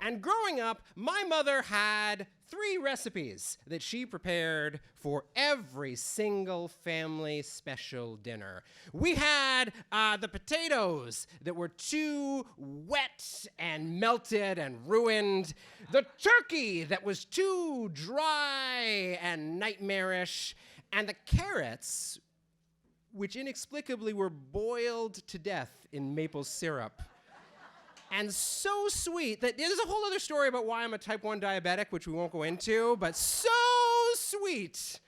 And growing up, my mother had 3 recipes that she prepared for every single family special dinner. We had the potatoes that were too wet and melted and ruined, the turkey that was too dry and nightmarish, and the carrots, which inexplicably were boiled to death in maple syrup. And so sweet that there's a whole other story about why I'm a type 1 diabetic, which we won't go into, but so sweet,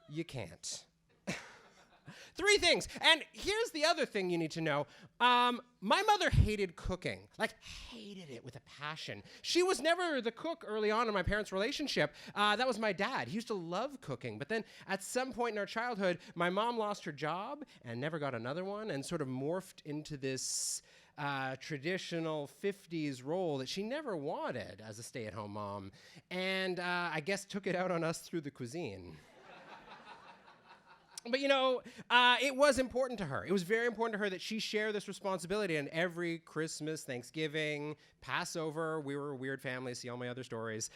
you can't. 3 things. And here's the other thing you need to know. My mother hated cooking, like hated it with a passion. She was never the cook early on in my parents' relationship. That was my dad. He used to love cooking. But then at some point in our childhood, my mom lost her job and never got another one and sort of morphed into this traditional 50s role that she never wanted as a stay-at-home mom. And I guess took it out on us through the cuisine. But, you know, it was important to her. It was very important to her that she share this responsibility. And every Christmas, Thanksgiving, Passover, we were a weird family, see all my other stories,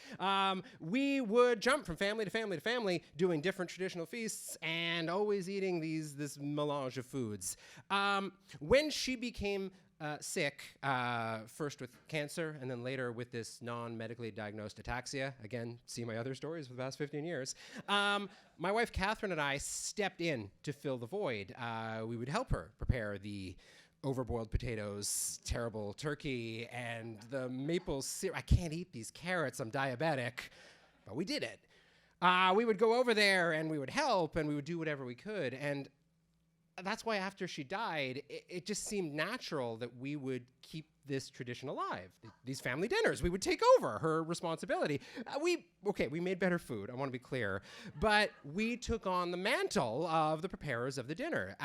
we would jump from family to family to family, doing different traditional feasts and always eating this melange of foods. When she became sick, first with cancer and then later with this non-medically diagnosed ataxia. Again, see my other stories for the past 15 years. My wife, Catherine, and I stepped in to fill the void. We would help her prepare the overboiled potatoes, terrible turkey, and the maple syrup. I can't eat these carrots, I'm diabetic, but we did it. We would go over there and we would help and we would do whatever we could. And that's why after she died, it just seemed natural that we would keep this tradition alive. These family dinners, we would take over her responsibility. We made better food, I want to be clear, but we took on the mantle of the preparers of the dinner,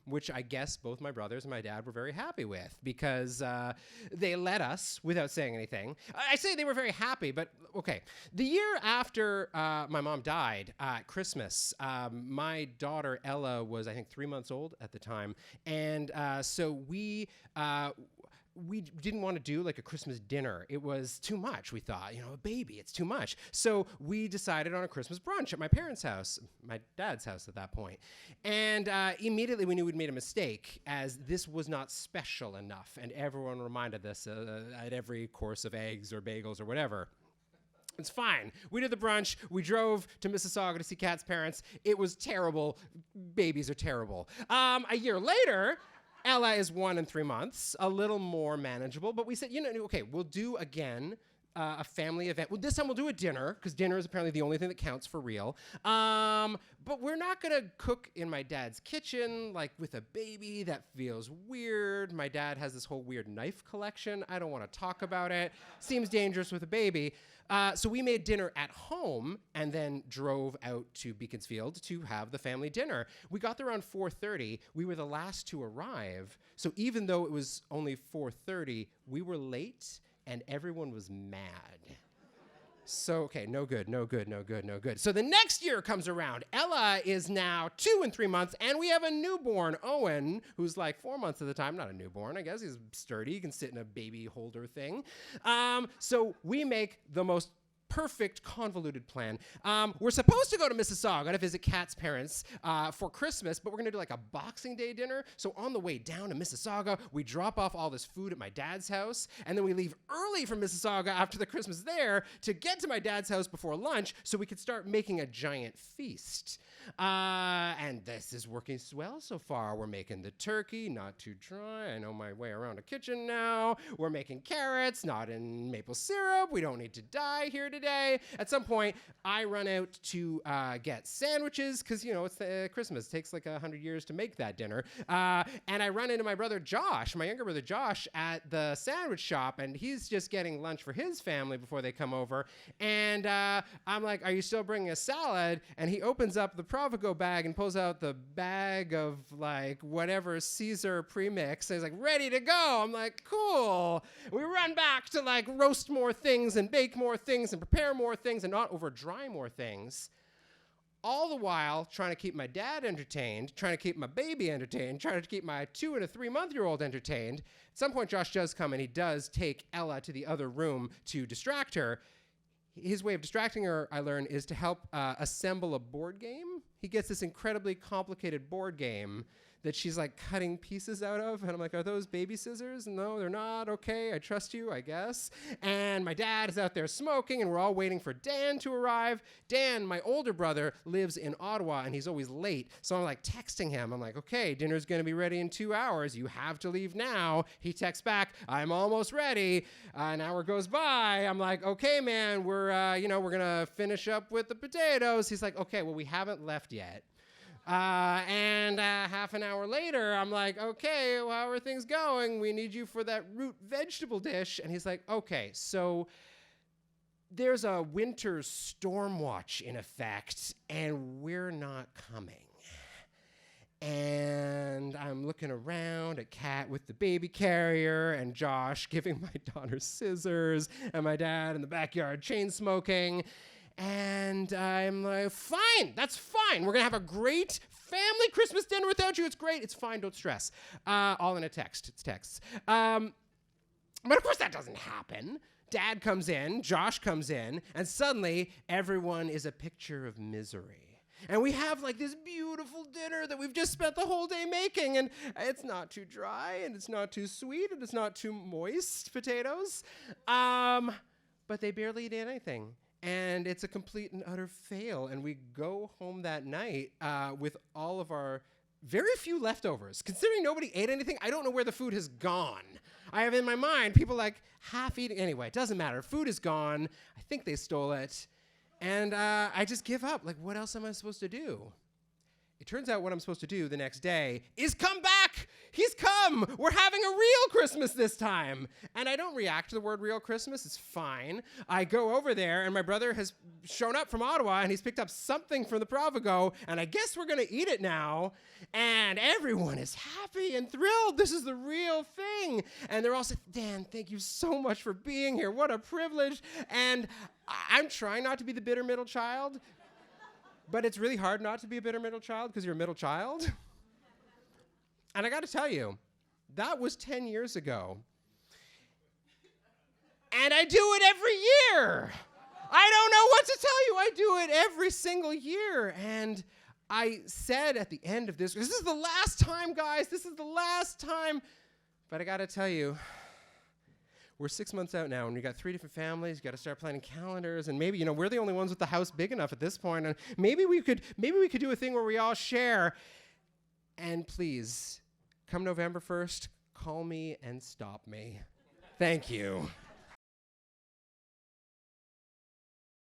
which I guess both my brothers and my dad were very happy with because they let us without saying anything. I say they were very happy, but okay. The year after my mom died, at Christmas, my daughter Ella was, I think, 3 months old at the time, and so we didn't want to do like a Christmas dinner. It was too much, we thought. You know, a baby, it's too much. So we decided on a Christmas brunch at my parents' house, my dad's house at that point. And immediately we knew we'd made a mistake, as this was not special enough. And everyone reminded us at every course of eggs or bagels or whatever. It's fine. We did the brunch. We drove to Mississauga to see Kat's parents. It was terrible. Babies are terrible. A year later, Ella is 1 and 3 months, a little more manageable, but we said, you know, okay, we'll do again a family event. Well, this time we'll do a dinner, because dinner is apparently the only thing that counts for real. But we're not going to cook in my dad's kitchen, like with a baby. That feels weird. My dad has this whole weird knife collection. I don't want to talk about it. Seems dangerous with a baby. So we made dinner at home and then drove out to Beaconsfield to have the family dinner. We got there around 4:30. We were the last to arrive. So even though it was only 4:30, we were late and everyone was mad. So, okay, no good. So the next year comes around. Ella is now 2 and 3 months, and we have a newborn, Owen, who's like 4 months at the time. Not a newborn, I guess. He's sturdy. He can sit in a baby holder thing. So we make the most perfect convoluted plan. We're supposed to go to Mississauga to visit Kat's parents for Christmas, but we're going to do like a Boxing Day dinner. So on the way down to Mississauga, we drop off all this food at my dad's house, and then we leave early from Mississauga after the Christmas there to get to my dad's house before lunch so we could start making a giant feast. And this is working well so far. We're making the turkey, not too dry. I know my way around a kitchen now. We're making carrots, not in maple syrup. We don't need to die here today. At some point, I run out to get sandwiches because, you know, it's Christmas. It takes like 100 years to make that dinner. And I run into my brother Josh, my younger brother Josh, at the sandwich shop, and he's just getting lunch for his family before they come over. And I'm like, are you still bringing a salad? And he opens up the Provigo bag and pulls out the bag of like whatever Caesar premix. And he's like, ready to go. I'm like, cool. We run back to like roast more things and bake more things and prepare more things and not over dry more things. All the while trying to keep my dad entertained, trying to keep my baby entertained, trying to keep my 2 and a 3-month-old entertained. At some point, Josh does come, and he does take Ella to the other room to distract her. His way of distracting her, I learned, is to help assemble a board game. He gets this incredibly complicated board game that she's like cutting pieces out of. And I'm like, are those baby scissors? No, they're not. Okay, I trust you, I guess. And my dad is out there smoking, and we're all waiting for Dan to arrive. Dan, my older brother, lives in Ottawa, and he's always late. So I'm like texting him. I'm like, okay, dinner's going to be ready in 2 hours. You have to leave now. He texts back, I'm almost ready. An hour goes by. I'm like, okay, man, we're going to finish up with the potatoes. He's like, okay, well, we haven't left yet. And half an hour later, I'm like, okay, well, how are things going? We need you for that root vegetable dish. And he's like, okay, so there's a winter storm watch in effect, and we're not coming. And I'm looking around at Kat with the baby carrier, and Josh giving my daughter scissors, and my dad in the backyard chain smoking. And I'm like, fine, that's fine. We're going to have a great family Christmas dinner without you. It's great. It's fine. Don't stress. All in a text. It's texts. But of course that doesn't happen. Dad comes in, Josh comes in, and suddenly everyone is a picture of misery. And we have like this beautiful dinner that we've just spent the whole day making, and it's not too dry, and it's not too sweet, and it's not too moist potatoes. But they barely eat anything. And it's a complete and utter fail. And we go home that night with all of our very few leftovers. Considering nobody ate anything, I don't know where the food has gone. I have in my mind people like half eating. Anyway, it doesn't matter. Food is gone. I think they stole it. And I just give up. Like, what else am I supposed to do? It turns out what I'm supposed to do the next day is come back. He's come. We're having a real Christmas this time. And I don't react to the word real Christmas. It's fine. I go over there, and my brother has shown up from Ottawa, and he's picked up something from the Provigo, and I guess we're going to eat it now. And everyone is happy and thrilled. This is the real thing. And they're all saying, Dan, thank you so much for being here. What a privilege. And I'm trying not to be the bitter middle child. But it's really hard not to be a bitter middle child because you're a middle child. And I got to tell you, that was 10 years ago. And I do it every year. I don't know what to tell you. I do it every single year. And I said at the end of this is the last time, guys. This is the last time. But I got to tell you, we're 6 months out now, and we got 3 different families. You got to start planning calendars, and maybe we're the only ones with the house big enough at this point. And maybe we could do a thing where we all share. And please, come November 1st, call me and stop me. Thank you.